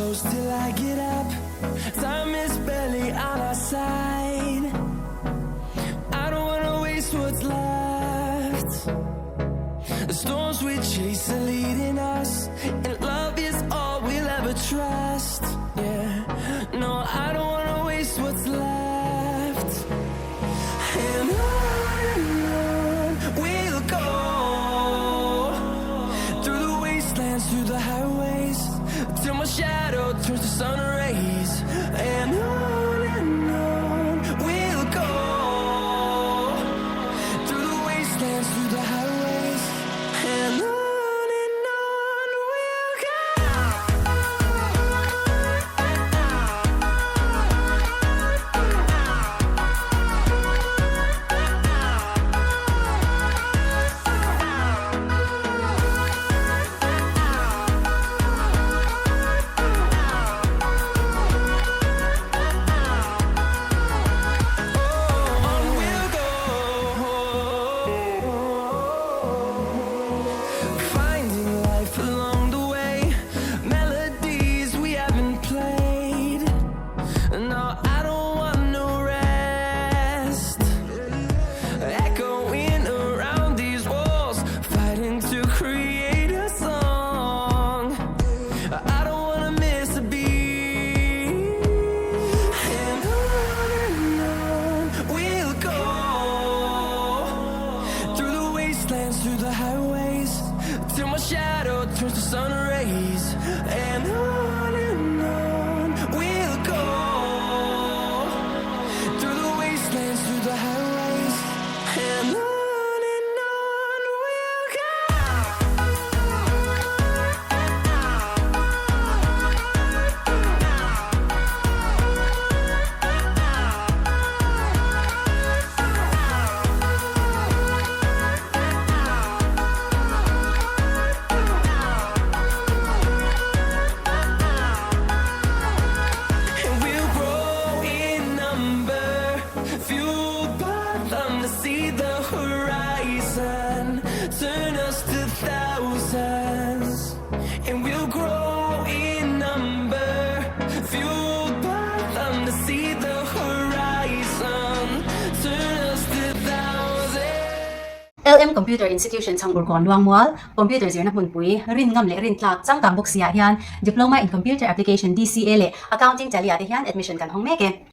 close till I get up. Time is barely on our side. I don't wanna waste what's left. The storms we chase are leading us, and love is all we'll ever trust. Yeah, no, I don't wanna waste what's left. And on we'll go, through the wastelands, through the highways, till my shadow turns to sun rays. And on we'll go, through the wastelands, through the highways, and on we'll go. Finding life along the way, melodies we haven't played. No, I don't want no rest. Echoing around these walls, fighting to create a song. I don't wanna miss a beat. And on we'll go, through the wastelands, through the highways, till my shadow turns to sun rays. And on we'll go, through the wastelands, through the highways, and on we'll go. And we'll grow in number, fueled by them to see the horizon, turn us to thousands. And we'll grow in number, fueled by them to see the horizon, turn us to thousands. LM Computer Institution chang urkon Luangmual computer zirna hunpui rin ngam le rin tlak chang kang bok sia hian diploma in computer application DCA le accounting chalia de hian admission kan hong meke